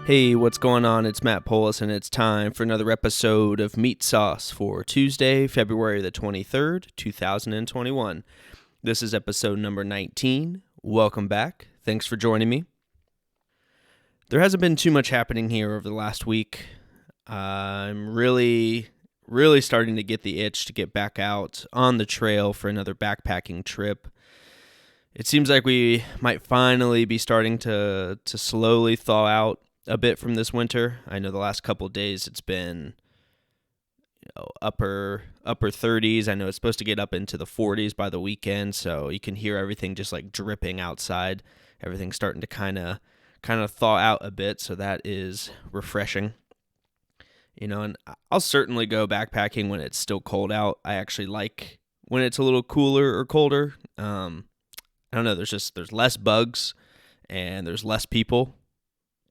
Hey, what's going on? It's Matt Polis, and it's time for another episode of MeatSauce for Tuesday, February the 23rd, 2021. This is episode number 19. Welcome back. Thanks for joining me. There hasn't been too much happening here over the last week. I'm really starting to get the itch to get back out on the trail for another backpacking trip. It seems like we might finally be starting to slowly thaw out a bit from this winter. I know the last couple of days it's been upper 30s. I know it's supposed to get up into the 40s by the weekend, so you can hear everything just like dripping outside. Everything's starting to kind of thaw out a bit, so that is refreshing. And I'll certainly go backpacking when it's still cold out. I actually like when it's a little cooler or colder. I don't know, there's less bugs and there's less people.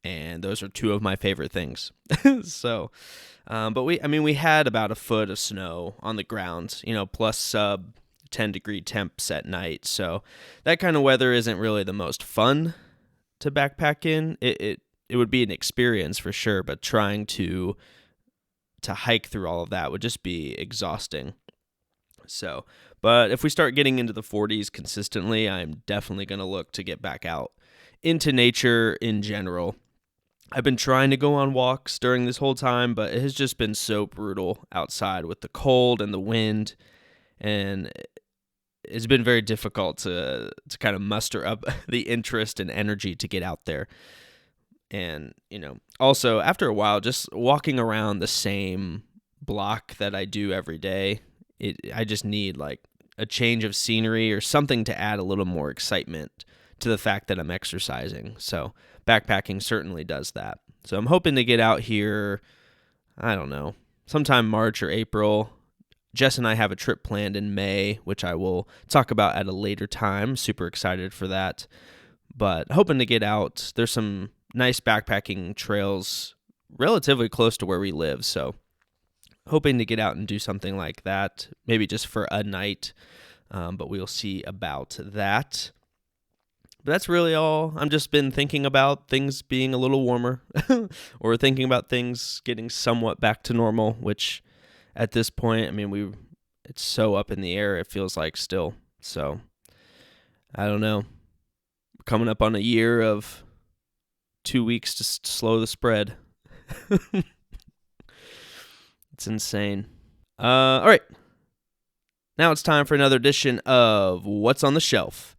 And those are two of my favorite things. But we had about a foot of snow on the ground, plus sub 10 degree temps at night. So that kind of weather isn't really the most fun to backpack in. It would be an experience for sure, but trying to hike through all of that would just be exhausting. So, but if we start getting into the 40s consistently, I'm definitely going to look to get back out into nature in general. I've been trying to go on walks during this whole time, but it has just been so brutal outside with the cold and the wind, and it's been very difficult to kind of muster up the interest and energy to get out there. And, also after a while, just walking around the same block that I do every day, I just need like a change of scenery or something to add a little more excitement to the fact that I'm exercising. So backpacking certainly does that. So I'm hoping to get out here, I don't know, sometime March or April. Jess and I have a trip planned in May, which I will talk about at a later time. Super excited for that. But hoping to get out. There's some nice backpacking trails relatively close to where we live. So hoping to get out and do something like that, maybe just for a night. But we'll see about that. But that's really all. I've just been thinking about things being a little warmer or thinking about things getting somewhat back to normal, which at this point, it's so up in the air, it feels like still. So I don't know. Coming up on a year of 2 weeks to slow the spread. It's insane. All right. Now it's time for another edition of What's on the Shelf.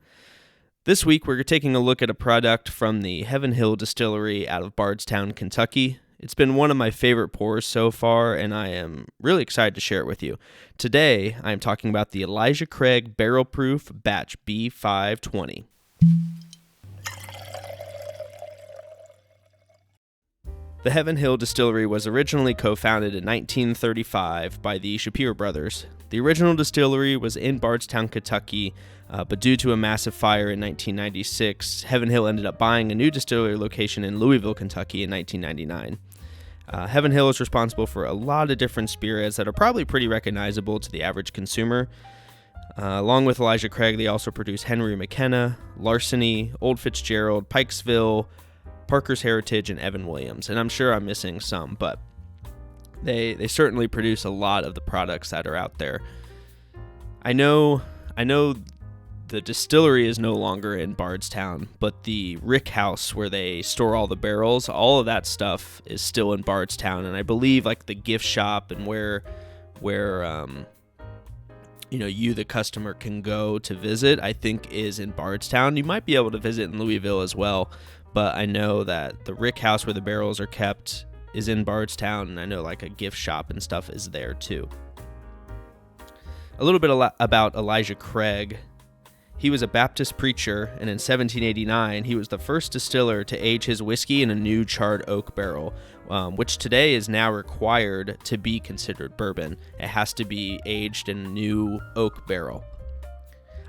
This week, we're taking a look at a product from the Heaven Hill Distillery out of Bardstown, Kentucky. It's been one of my favorite pours so far, and I am really excited to share it with you. Today, I am talking about the Elijah Craig Barrel Proof Batch B520. The Heaven Hill Distillery was originally co-founded in 1935 by the Shapiro brothers. The original distillery was in Bardstown, Kentucky, but due to a massive fire in 1996, Heaven Hill ended up buying a new distillery location in Louisville, Kentucky in 1999. Heaven Hill is responsible for a lot of different spirits that are probably pretty recognizable to the average consumer. Along with Elijah Craig, they also produce Henry McKenna, Larceny, Old Fitzgerald, Pikesville, Parker's Heritage, and Evan Williams. And I'm sure I'm missing some, but they certainly produce a lot of the products that are out there. I know the distillery is no longer in Bardstown, but the rick house where they store all the barrels, all of that stuff is still in Bardstown. And I believe like the gift shop and where you, the customer, can go to visit, I think is in Bardstown. You might be able to visit in Louisville as well, but I know that the rick house where the barrels are kept is in Bardstown, and I know like a gift shop and stuff is there too. A little bit about Elijah Craig. He was a Baptist preacher, and in 1789, he was the first distiller to age his whiskey in a new charred oak barrel, which today is now required to be considered bourbon. It has to be aged in a new oak barrel.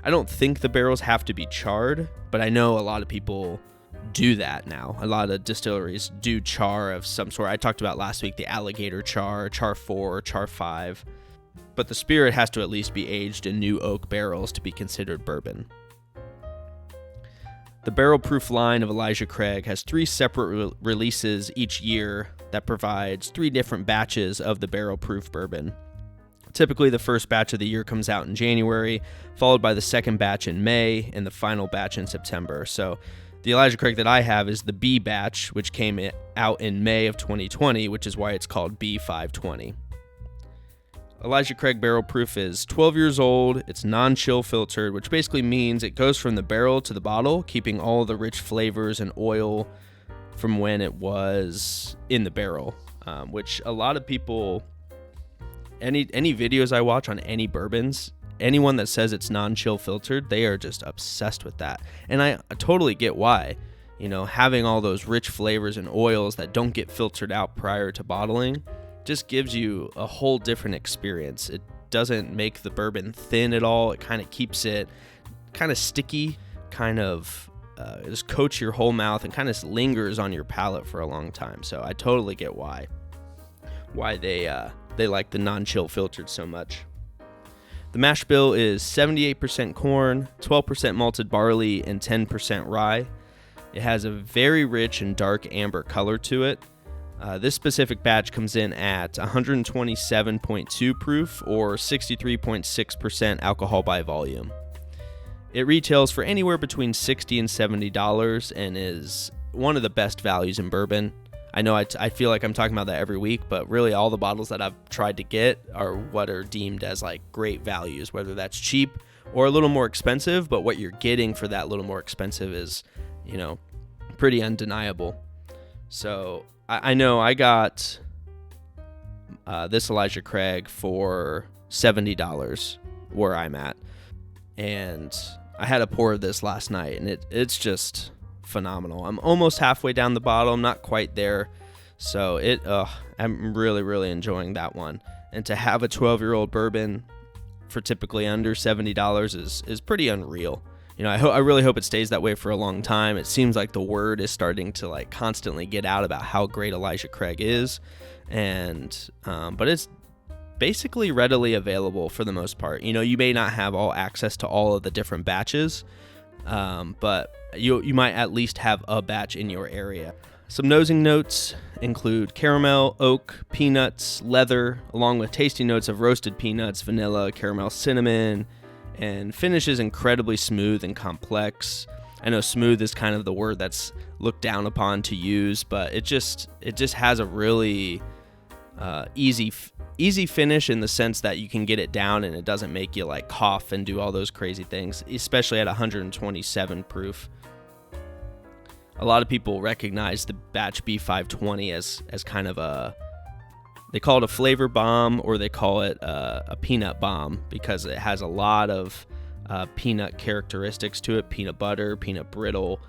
I don't think the barrels have to be charred, but I know a lot of people do that now. A lot of distilleries do char of some sort. I talked about last week the alligator char 4, char 5. But the spirit has to at least be aged in new oak barrels to be considered bourbon. The barrel proof line of Elijah Craig has 3 separate releases each year that provides 3 different batches of the barrel proof bourbon. Typically, the first batch of the year comes out in January, followed by the second batch in May, and the final batch in September. So the Elijah Craig that I have is the B batch, which came out in May of 2020, which is why it's called B520. Elijah Craig Barrel Proof is 12 years old. It's non-chill filtered, which basically means it goes from the barrel to the bottle, keeping all the rich flavors and oil from when it was in the barrel, which a lot of people, any videos I watch on any bourbons, anyone that says it's non-chill filtered, they are just obsessed with that. And I totally get why. Having all those rich flavors and oils that don't get filtered out prior to bottling just gives you a whole different experience. It doesn't make the bourbon thin at all. It kind of keeps it kind of sticky, kind of just coats your whole mouth and kind of lingers on your palate for a long time. So I totally get why they like the non-chill filtered so much. The mash bill is 78% corn, 12% malted barley, and 10% rye. It has a very rich and dark amber color to it. This specific batch comes in at 127.2 proof or 63.6% alcohol by volume. It retails for anywhere between $60 and $70 and is one of the best values in bourbon. I know I feel like I'm talking about that every week, but really all the bottles that I've tried to get are what are deemed as like great values, whether that's cheap or a little more expensive, but what you're getting for that little more expensive is, pretty undeniable. So I know I got this Elijah Craig for $70 where I'm at, and I had a pour of this last night, and it's just phenomenal. I'm almost halfway down the bottle. I'm not quite there, so I'm really, really enjoying that one. And to have a 12-year-old bourbon for typically under $70 is pretty unreal. I really hope it stays that way for a long time. It seems like the word is starting to like constantly get out about how great Elijah Craig is, and but it's basically readily available for the most part. You may not have all access to all of the different batches, but you might at least have a batch in your area. Some nosing notes include caramel, oak, peanuts, leather, along with tasty notes of roasted peanuts, vanilla, caramel, cinnamon, and finish is incredibly smooth and complex. I know smooth is kind of the word that's looked down upon to use, but it just has a really easy finish in the sense that you can get it down and it doesn't make you like cough and do all those crazy things, especially at 127 proof. A lot of people recognize the batch B520 as kind of they call it a flavor bomb, or they call it a peanut bomb, because it has a lot of peanut characteristics to it, peanut butter, peanut brittle,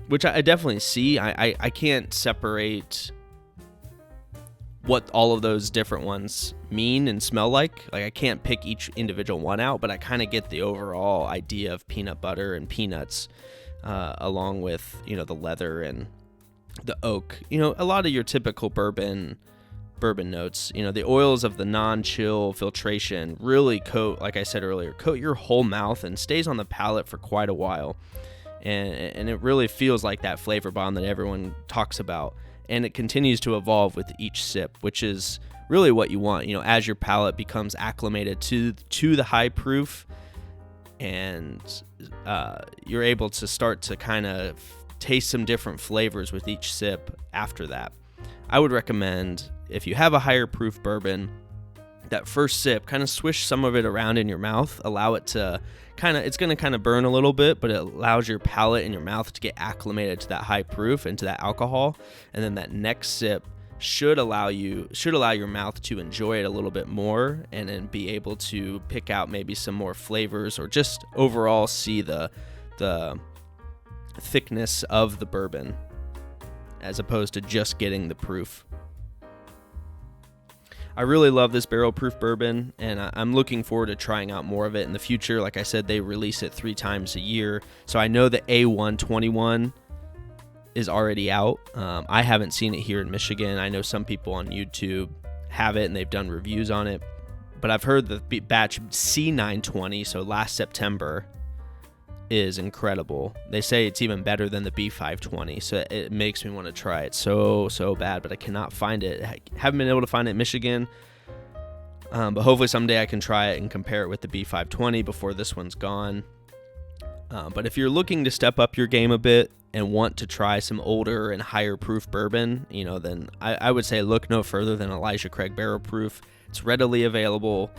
which I definitely see. I can't separate what all of those different ones mean and smell like. Like, I can't pick each individual one out, but I kind of get the overall idea of peanut butter and peanuts, along with, the leather and the oak. A lot of your typical bourbon notes. The oils of the non-chill filtration really coat, like I said earlier, coat your whole mouth and stays on the palate for quite a while. And it really feels like that flavor bomb that everyone talks about. And it continues to evolve with each sip, which is really what you want. As your palate becomes acclimated to the high proof, and you're able to start to kind of taste some different flavors with each sip after that. I would recommend, if you have a higher proof bourbon, that first sip, kind of swish some of it around in your mouth, allow it to it's going to kind of burn a little bit, but it allows your palate and your mouth to get acclimated to that high proof and to that alcohol. And then that next sip should allow your mouth to enjoy it a little bit more, and then be able to pick out maybe some more flavors, or just overall see the thickness of the bourbon, as opposed to just getting the proof. I really love this barrel proof bourbon, and I'm looking forward to trying out more of it in the future. Like I said, they release it 3 times a year, so I know the A121 is already out. I haven't seen it here in Michigan. I know some people on YouTube have it and they've done reviews on it, but I've heard the batch C920, so last September, is incredible. They say it's even better than the B520, so it makes me want to try it so bad, but I cannot find it. I haven't been able to find it in Michigan, but hopefully someday I can try it and compare it with the B520 before this one's gone. But if you're looking to step up your game a bit and want to try some older and higher proof bourbon, then I would say look no further than Elijah Craig Barrel Proof. It's readily available,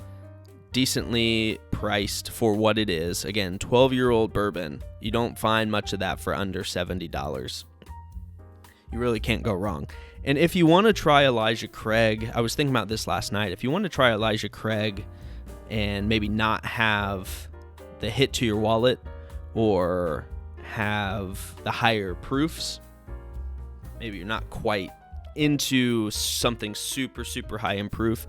decently priced for what it is. Again, 12-year-old bourbon. You don't find much of that for under $70. You really can't go wrong. And if you want to try Elijah Craig, I was thinking about this last night. If you want to try Elijah Craig and maybe not have the hit to your wallet or have the higher proofs, maybe you're not quite into something super high in proof,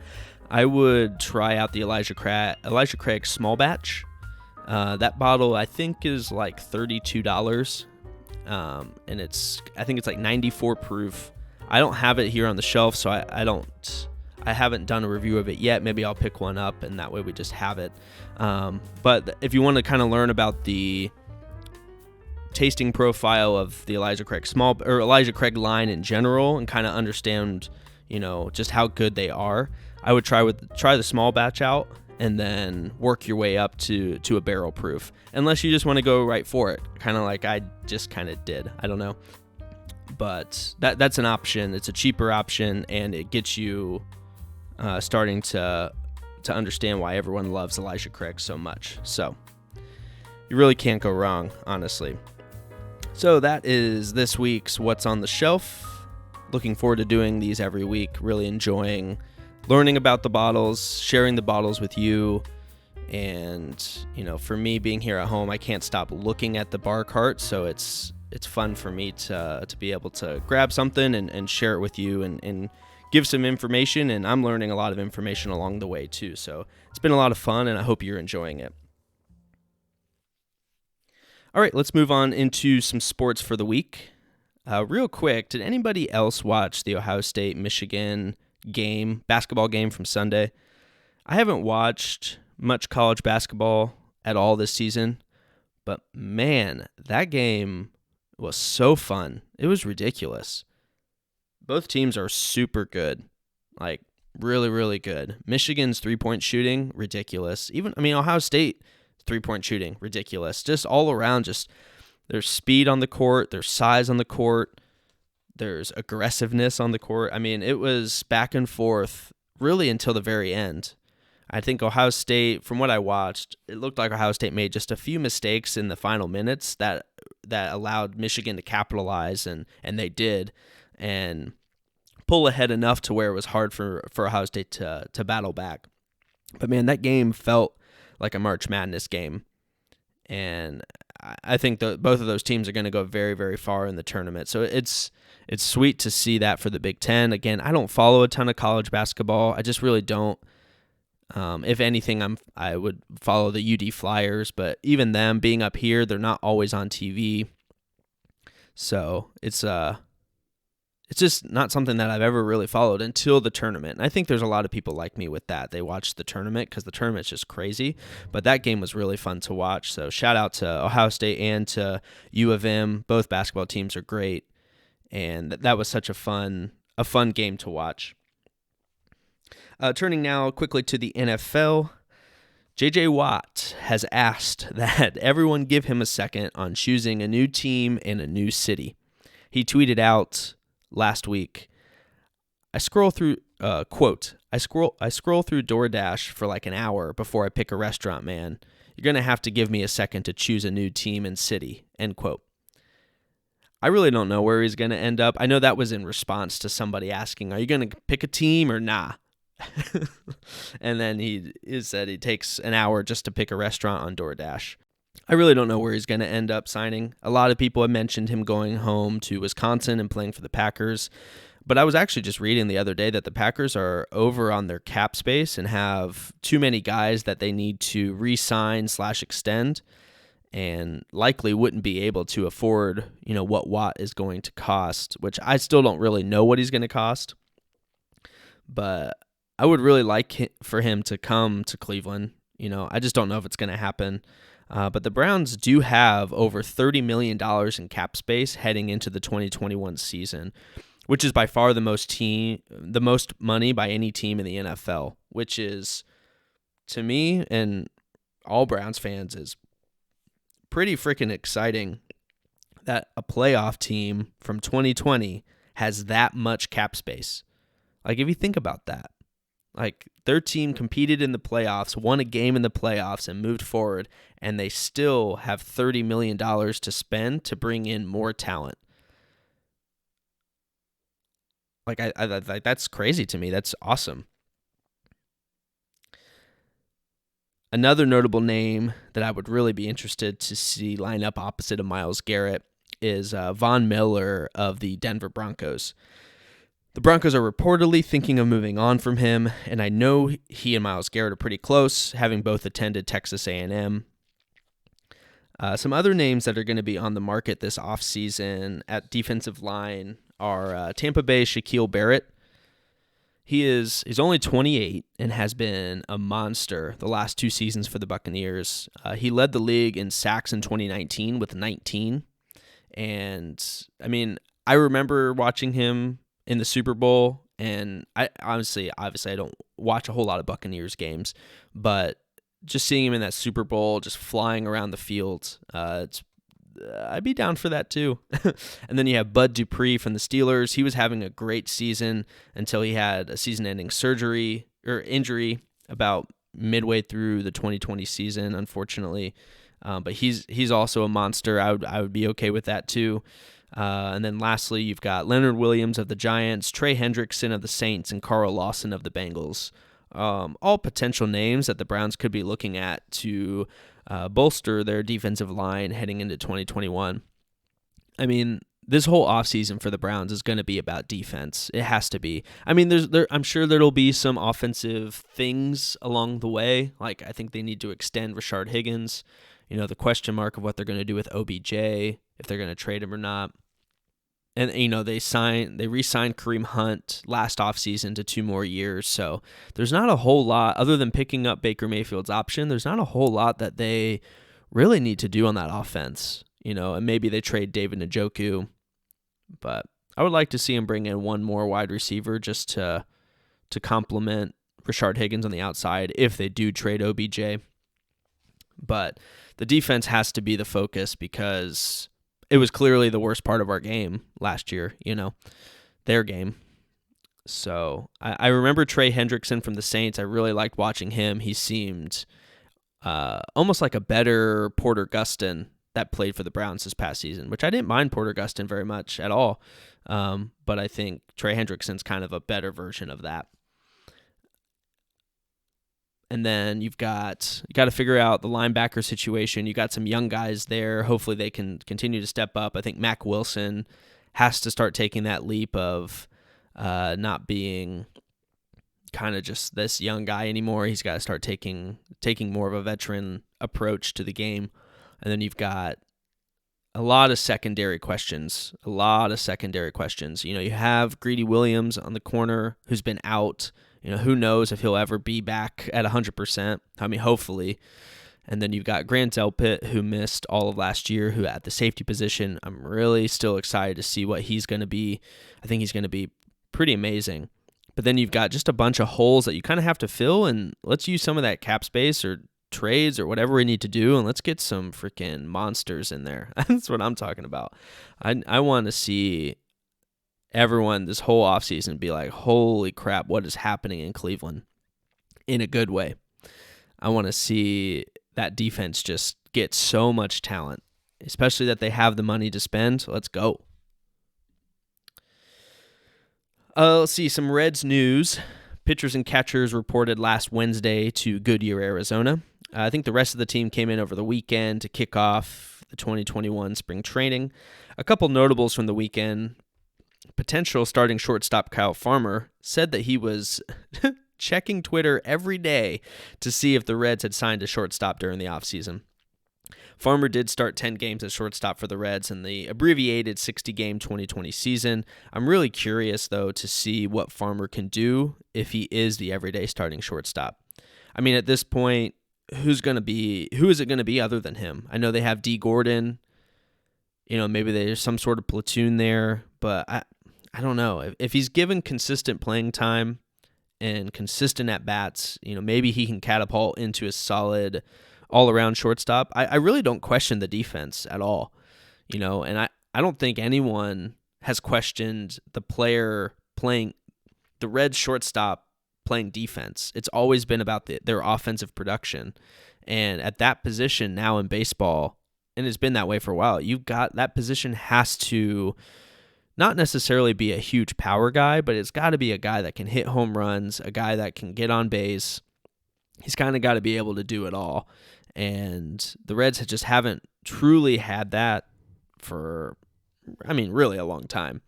I would try out the Elijah Craig small batch. That bottle I think is like $32, and I think it's like 94 proof. I don't have it here on the shelf, so I haven't done a review of it yet. Maybe I'll pick one up, and that way we just have it. But if you want to kind of learn about the tasting profile of the Elijah Craig line in general, and kind of understand, just how good they are, I would try the small batch out and then work your way up to a barrel proof, unless you just want to go right for it, kind of like I just kind of did. I don't know, but that's an option. It's a cheaper option, and it gets you starting to understand why everyone loves Elijah Craig so much. So you really can't go wrong, honestly. So that is this week's What's on the Shelf. Looking forward to doing these every week. Really enjoying learning about the bottles, sharing the bottles with you. And, for me being here at home, I can't stop looking at the bar cart. So it's fun for me to be able to grab something and share it with you and give some information. And I'm learning a lot of information along the way too. So it's been a lot of fun, and I hope you're enjoying it. All right, let's move on into some sports for the week. Real quick, did anybody else watch the Ohio State-Michigan basketball game from Sunday? I haven't watched much college basketball at all this season, but man, that game was so fun. It was ridiculous. Both teams are super good, like really, really good. Michigan's three-point shooting, ridiculous. Ohio State three-point shooting, ridiculous. Just all around, there's speed on the court, there's size on the court, there's aggressiveness on the court. It was back and forth really until the very end. I think Ohio State, from what I watched, it looked like Ohio State made just a few mistakes in the final minutes that allowed Michigan to capitalize, and they did, and pull ahead enough to where it was hard for Ohio State to battle back. But man, that game felt like a March Madness game, and I think both of those teams are going to go very, very far in the tournament. So it's sweet to see that for the Big Ten. Again, I don't follow a ton of college basketball. I just really don't. If anything, I would follow the UD Flyers, but even them being up here, they're not always on TV. So it's just not something that I've ever really followed until the tournament. And I think there's a lot of people like me with that. They watch the tournament because the tournament's just crazy. But that game was really fun to watch. So shout out to Ohio State and to U of M. Both basketball teams are great. And that was such a fun game to watch. Turning now quickly to the NFL. J.J. Watt has asked that everyone give him a second on choosing a new team in a new city. He tweeted out last week, I scroll through DoorDash for like an hour before I pick a restaurant, man. You're going to have to give me a second to choose a new team and city, end quote. I really don't know where he's going to end up. I know that was in response to somebody asking, are you going to pick a team or nah? And then he said he takes an hour just to pick a restaurant on DoorDash. I really don't know where he's going to end up signing. A lot of people have mentioned him going home to Wisconsin and playing for the Packers. But I was actually just reading the other day that the Packers are over on their cap space and have too many guys that they need to re-sign / extend, and likely wouldn't be able to afford, what Watt is going to cost, which I still don't really know what he's going to cost. But I would really like for him to come to Cleveland. I just don't know if it's going to happen. But the Browns do have over $30 million in cap space heading into the 2021 season, which is by far the most money by any team in the NFL, which is, to me and all Browns fans, is pretty freaking exciting that a playoff team from 2020 has that much cap space. Like, if you think about that, like, their team competed in the playoffs, won a game in the playoffs, and moved forward, and they still have $30 million to spend to bring in more talent. Like, I that's crazy to me. That's awesome. Another notable name that I would really be interested to see line up opposite of Myles Garrett is Von Miller of the Denver Broncos. The Broncos are reportedly thinking of moving on from him, and I know he and Myles Garrett are pretty close, having both attended Texas A&M. Some other names that are going to be on the market this offseason at defensive line are Tampa Bay's Shaquille Barrett. He's only 28 and has been a monster the last 2 seasons for the Buccaneers. He led the league in sacks in 2019 with 19. And, I mean, I remember watching him in the Super Bowl, and I obviously I don't watch a whole lot of Buccaneers games, but just seeing him in that Super Bowl, just flying around the field, I'd be down for that too. And then you have Bud Dupree from the Steelers. He was having a great season until he had a season-ending injury about midway through the 2020 season, unfortunately. But he's also a monster. I would be okay with that too. And then lastly, you've got Leonard Williams of the Giants, Trey Hendrickson of the Saints, and Carl Lawson of the Bengals. All potential names that the Browns could be looking at to bolster their defensive line heading into 2021. I mean, this whole offseason for the Browns is going to be about defense. It has to be. I mean, I'm sure there'll be some offensive things along the way. Like, I think they need to extend Rashard Higgins. You know, the question mark of what they're going to do with OBJ, if they're going to trade him or not. And, you know, they re-signed Kareem Hunt last offseason to 2 more years. So there's not a whole lot, other than picking up Baker Mayfield's option, there's not a whole lot that they really need to do on that offense. You know, and maybe they trade David Njoku. But I would like to see him bring in one more wide receiver just to complement Rashard Higgins on the outside if they do trade OBJ. But the defense has to be the focus because it was clearly the worst part of our game last year, you know, their game. So I remember Trey Hendrickson from the Saints. I really liked watching him. He seemed almost like a better Porter Gustin that played for the Browns this past season, which I didn't mind Porter Gustin very much at all. But I think Trey Hendrickson's kind of a better version of that. And then you got to figure out the linebacker situation. You got some young guys there. Hopefully they can continue to step up. I think Mack Wilson has to start taking that leap of not being kind of just this young guy anymore. He's got to start taking more of a veteran approach to the game. And then you've got a lot of secondary questions. You know, you have Greedy Williams on the corner who's been out. You know, who knows if he'll ever be back at 100%. I mean, hopefully. And then you've got Grant Delpit, who missed all of last year, who at the safety position, I'm really still excited to see what he's going to be. I think he's going to be pretty amazing. But then you've got just a bunch of holes that you kind of have to fill, and let's use some of that cap space or trades or whatever we need to do, and let's get some freaking monsters in there. That's what I'm talking about. I want to see everyone this whole offseason be like, holy crap, what is happening in Cleveland? In a good way. I want to see that defense just get so much talent, especially that they have the money to spend. Let's go. Let's see, some Reds news. Pitchers and catchers reported last Wednesday to Goodyear, Arizona. I think the rest of the team came in over the weekend to kick off the 2021 spring training. A couple notables from the weekend. Potential starting shortstop Kyle Farmer said that he was checking Twitter every day to see if the Reds had signed a shortstop during the offseason. Farmer did start 10 games at shortstop for the Reds in the abbreviated 60-game 2020 season. I'm really curious, though, to see what Farmer can do if he is the everyday starting shortstop. I mean, at this point, who is it going to be other than him? I know they have D Gordon. Maybe there's some sort of platoon there, but I don't know. If he's given consistent playing time and consistent at bats, maybe he can catapult into a solid all-around shortstop. I really don't question the defense at all, and I don't think anyone has questioned the Reds shortstop playing defense. It's always been about their offensive production. And at that position now in baseball, and it's been that way for a while, that position has to not necessarily be a huge power guy, but it's got to be a guy that can hit home runs, a guy that can get on base. He's kind of got to be able to do it all. And the Reds just haven't truly had that for, really a long time.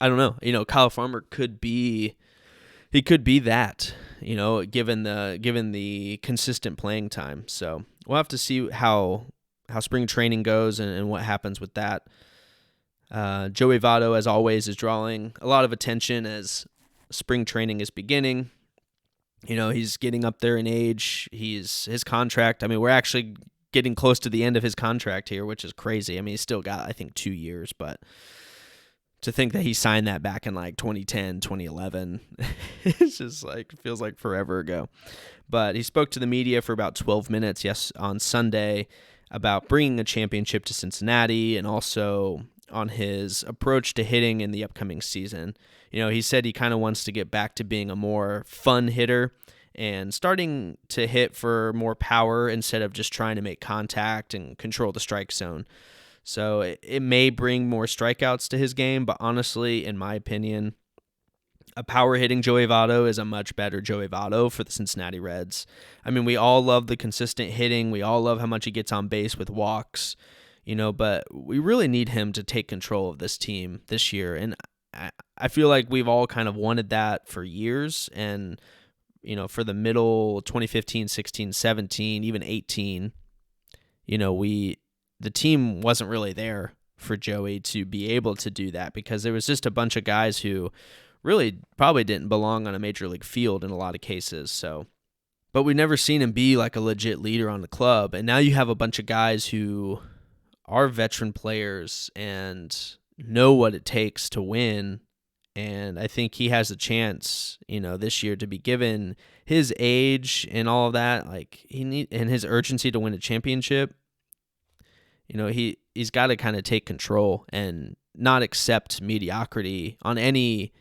I don't know. Kyle Farmer could be that, given the consistent playing time. So we'll have to see how spring training goes and what happens with that. Joey Votto, as always, is drawing a lot of attention as spring training is beginning. He's getting up there in age. His contract. We're actually getting close to the end of his contract here, which is crazy. He's still got, I think, 2 years, but to think that he signed that back in 2010, 2011, it's just feels like forever ago. But he spoke to the media for about 12 minutes, on Sunday, about bringing a championship to Cincinnati and also on his approach to hitting in the upcoming season. He said he kind of wants to get back to being a more fun hitter and starting to hit for more power instead of just trying to make contact and control the strike zone. So it may bring more strikeouts to his game, but honestly, in my opinion, a power-hitting Joey Votto is a much better Joey Votto for the Cincinnati Reds. We all love the consistent hitting. We all love how much he gets on base with walks, but we really need him to take control of this team this year. And I feel like we've all kind of wanted that for years. And, for the middle 2015, 16, 17, even 18, the team wasn't really there for Joey to be able to do that because there was just a bunch of guys who really probably didn't belong on a major league field in a lot of cases. So, but we've never seen him be like a legit leader on the club. And now you have a bunch of guys who are veteran players and know what it takes to win. And I think he has a chance, this year to be given his age and all of that, and his urgency to win a championship. He's got to kind of take control and not accept mediocrity on any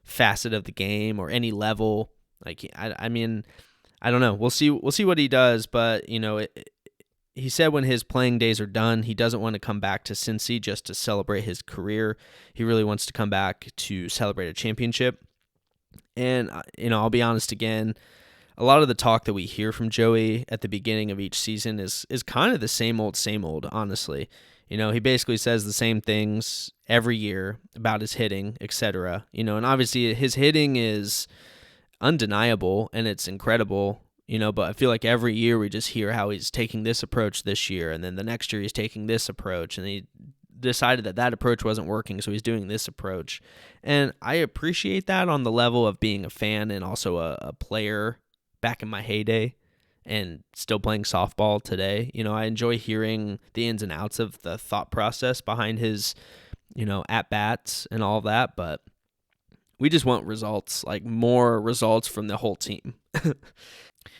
facet of the game or any level. I don't know. We'll see what he does, but he said when his playing days are done, he doesn't want to come back to Cincy just to celebrate his career. He really wants to come back to celebrate a championship. And I'll be honest again, a lot of the talk that we hear from Joey at the beginning of each season is kind of the same old, honestly. He basically says the same things every year about his hitting, etc. And obviously his hitting is undeniable and it's incredible, but I feel like every year we just hear how he's taking this approach this year, and then the next year he's taking this approach, and he decided that approach wasn't working, so he's doing this approach. And I appreciate that on the level of being a fan and also a player back in my heyday and still playing softball today. I enjoy hearing the ins and outs of the thought process behind his, at-bats and all that, but we just want results, more results from the whole team.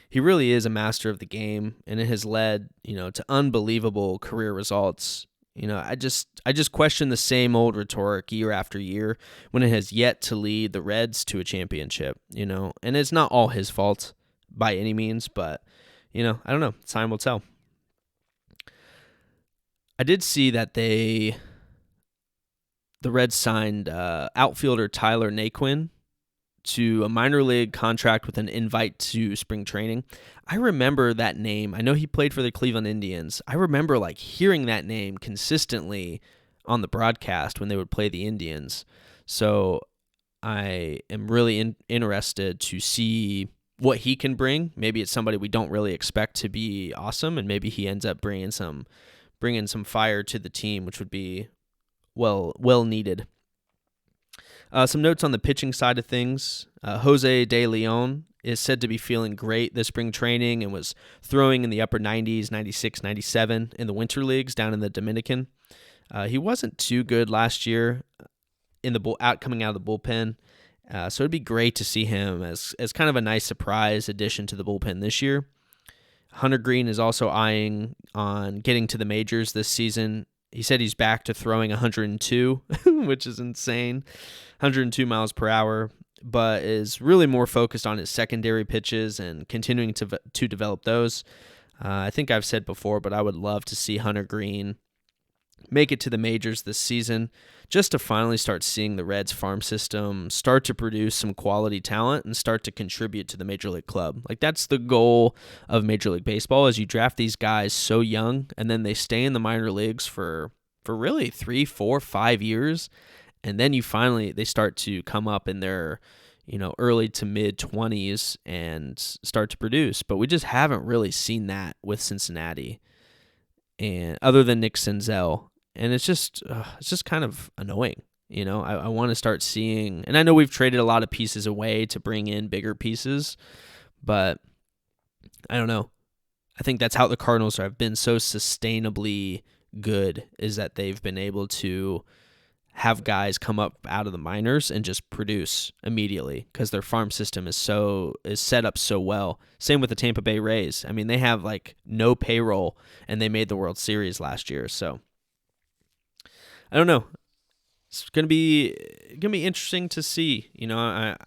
He really is a master of the game, and it has led, to unbelievable career results. I just question the same old rhetoric year after year when it has yet to lead the Reds to a championship, and it's not all his fault by any means, but, I don't know. Time will tell. I did see that the Reds signed outfielder Tyler Naquin to a minor league contract with an invite to spring training. I remember that name. I know he played for the Cleveland Indians. I remember hearing that name consistently on the broadcast when they would play the Indians. So I am really interested to see what he can bring. Maybe it's somebody we don't really expect to be awesome, and maybe he ends up bringing some fire to the team, which would be well needed. Some notes on the pitching side of things. Jose De Leon is said to be feeling great this spring training and was throwing in the upper 90s, 96, 97 in the winter leagues down in the Dominican. He wasn't too good last year in the coming out of the bullpen. So it'd be great to see him as kind of a nice surprise addition to the bullpen this year. Hunter Green is also eyeing on getting to the majors this season. He said he's back to throwing 102, which is insane, 102 miles per hour, but is really more focused on his secondary pitches and continuing to develop those. I think I've said before, but I would love to see Hunter Green make it to the majors this season, just to finally start seeing the Reds farm system start to produce some quality talent and start to contribute to the Major League club. Like, that's the goal of Major League Baseball, is you draft these guys so young and then they stay in the minor leagues for really 3, 4, 5 years. And then they start to come up in their, early to mid 20s and start to produce. But we just haven't really seen that with Cincinnati, and other than Nick Senzel. And it's just kind of annoying. I want to start seeing, and I know we've traded a lot of pieces away to bring in bigger pieces, but I don't know. I think that's how the Cardinals have been so sustainably good, is that they've been able to have guys come up out of the minors and just produce immediately because their farm system is set up so well. Same with the Tampa Bay Rays. I mean, they have like no payroll and they made the World Series last year. So I don't know. It's gonna be interesting to see. I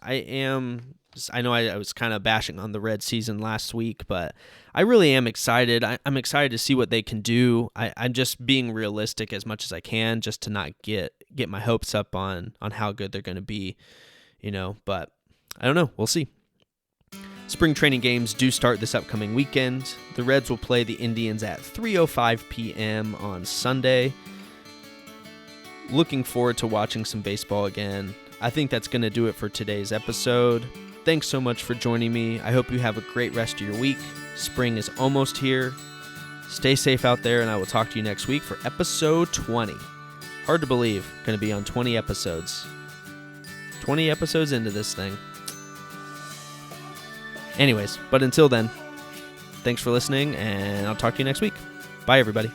know I was kind of bashing on the Red season last week, but I really am excited. I'm excited to see what they can do. I'm just being realistic as much as I can, just to not get my hopes up on how good they're going to be, but I don't know. We'll see. Spring training games do start this upcoming weekend. The Reds will play the Indians at 3:05 p.m. on Sunday. Looking forward to watching some baseball again. I think that's going to do it for today's episode. Thanks so much for joining me. I hope you have a great rest of your week. Spring is almost here. Stay safe out there, and I will talk to you next week for episode 20. Hard to believe, going to be on 20 episodes. 20 episodes into this thing. Anyways, but until then, thanks for listening, and I'll talk to you next week. Bye, everybody.